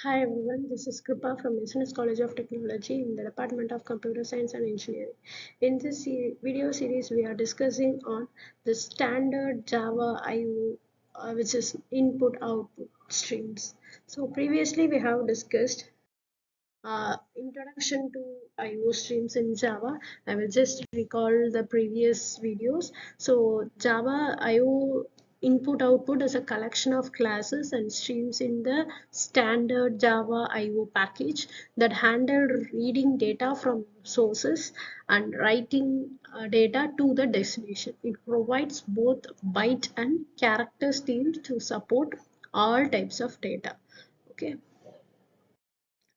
Hi everyone, this is Kripa from SNS College of Technology in the Department of Computer Science and Engineering. In this video series, we are discussing on the standard Java IO, which is input-output streams. So previously we have discussed introduction to IO streams in Java. I will just recall the previous videos. So Java IO input output is a collection of classes and streams in the standard Java IO package that handle reading data from sources and writing data to the destination. It provides both byte and character streams to support all types of data. Okay.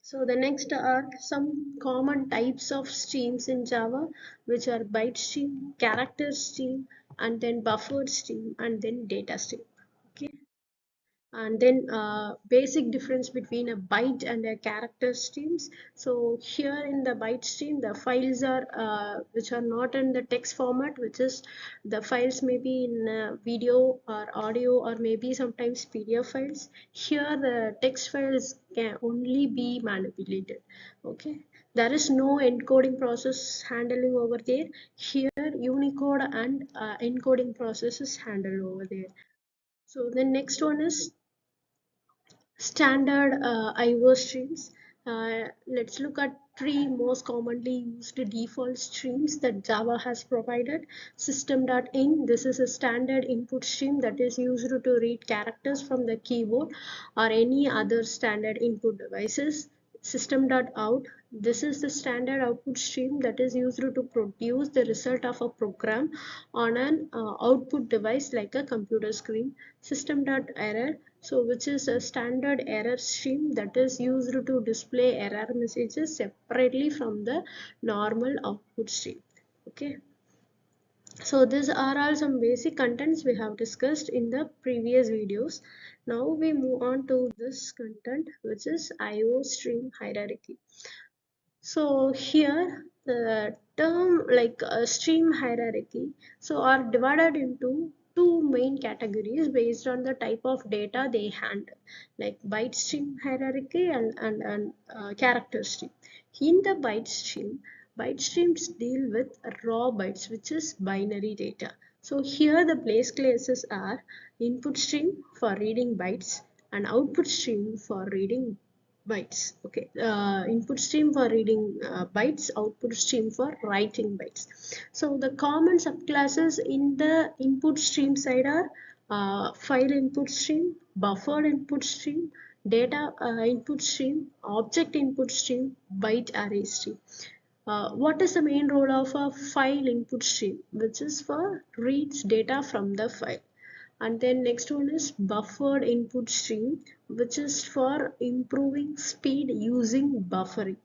So the next are some common types of streams in Java, which are byte stream, character stream, and then buffered stream, and then data stream. Okay, and then basic difference between a byte and a character streams. So here in the byte stream, the files are which are not in the text format, which is the files may be in video or audio or maybe sometimes PDF files. Here the text files can only be manipulated. Okay, there is no encoding process handling over there. Here Unicode and encoding process is handled over there. So the next one is standard IO streams. Let's look at three most commonly used default streams that Java has provided. System.in, this is a standard input stream that is used to read characters from the keyboard or any other standard input devices. System.out, this is the standard output stream that is used to produce the result of a program on an output device like a computer screen. System.error, so which is a standard error stream that is used to display error messages separately from the normal output stream. Okay, so these are all some basic contents we have discussed in the previous videos. Now we move on to this content, which is IO stream hierarchy. So here the term like stream hierarchy so are divided into two main categories based on the type of data they handle, like byte stream hierarchy and character stream. In the byte stream, byte streams deal with raw bytes, which is binary data. So here the place classes are input stream for reading bytes and output stream for reading bytes. Okay, input stream for reading bytes, output stream for writing bytes. So the common subclasses in the input stream side are file input stream, buffered input stream, data input stream, object input stream, byte array stream. What is the main role of a file input stream, which is for reads data from the file. And then next one is buffered input stream, which is for improving speed using buffering.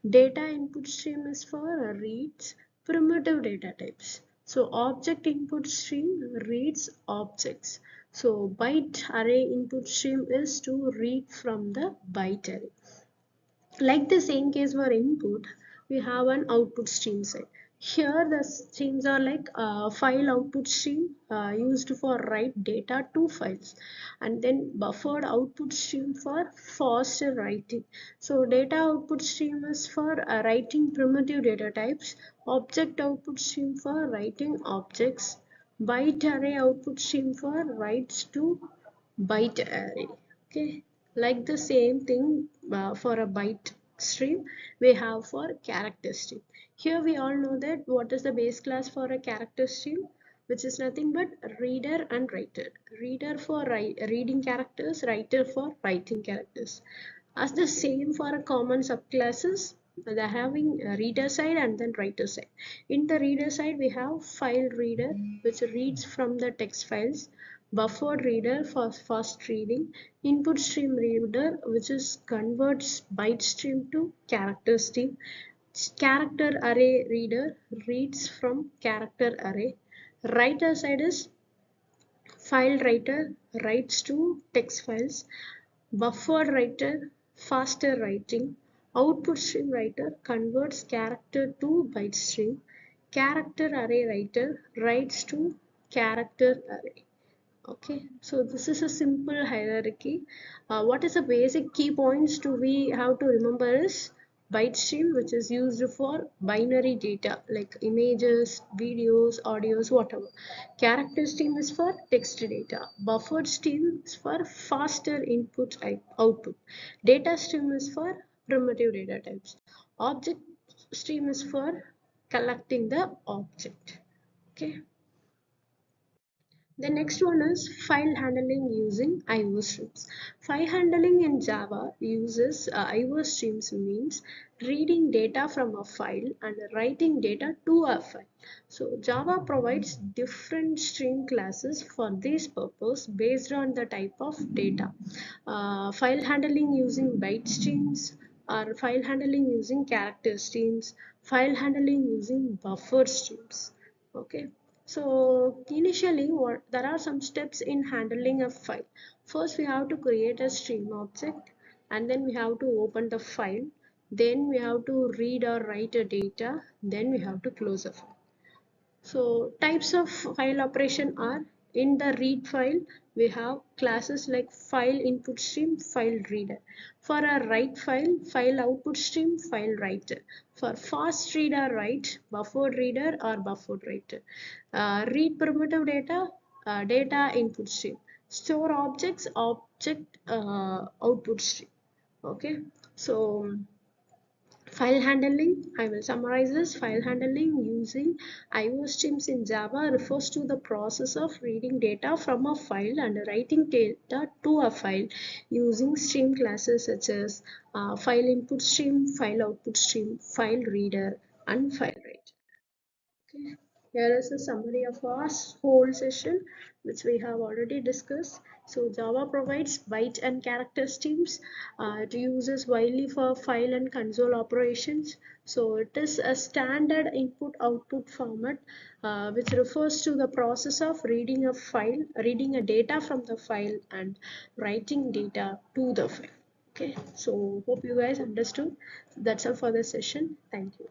Data input stream is for reads primitive data types. So object input stream reads objects. So byte array input stream is to read from the byte array. Like the same case for input, we have an output stream set. Here the streams are like file output stream used for write data to files, and then buffered output stream for faster writing. So data output stream is for writing primitive data types, object output stream for writing objects, byte array output stream for writes to byte array. Okay, like the same thing for a byte stream we have for character stream. Here we all know that what is the base class for a character stream, which is nothing but reader and writer. Reader for reading characters, writer for writing characters. As the same for a common subclasses, they're having a reader side and then writer side. In the reader side, we have file reader, which reads from the text files, buffered reader for fast reading, input stream reader, which is converts byte stream to character stream, character array reader reads from character array, writer side is file writer writes to text files, buffered writer faster writing, output stream writer converts character to byte stream, character array writer writes to character array. Okay, so this is a simple hierarchy. What is the basic key points to we have to remember is byte stream, which is used for binary data like images, videos, audios, whatever. Character stream is for text data. Buffered stream is for faster input output. Data stream is for primitive data types. Object stream is for collecting the object. Okay. The next one is file handling using IO streams. File handling in Java uses IO streams means reading data from a file and writing data to a file. So Java provides different stream classes for this purpose based on the type of data. File handling using byte streams or file handling using character streams, file handling using buffer streams. Okay, so initially there are some steps in handling a file. First we have to create a stream object, and then we have to open the file, then we have to read or write a data, then we have to close the file. So types of file operation are: in the read file, we have classes like FileInputStream, FileReader. For a write file, FileOutputStream, FileWriter. For fast read or write, BufferedReader or BufferedWriter. Read primitive data, data input stream. Store objects, object output stream. Okay, so file handling, I will summarize this. File handling using IO streams in Java refers to the process of reading data from a file and writing data to a file using stream classes such as file input stream, file output stream, file reader, and file writer. Okay. Here is a summary of our whole session, which we have already discussed. So Java provides byte and character streams. It uses widely for file and console operations. So it is a standard input-output format, which refers to the process of reading a file, reading a data from the file, and writing data to the file. Okay, so hope you guys understood. That's all for the session. Thank you.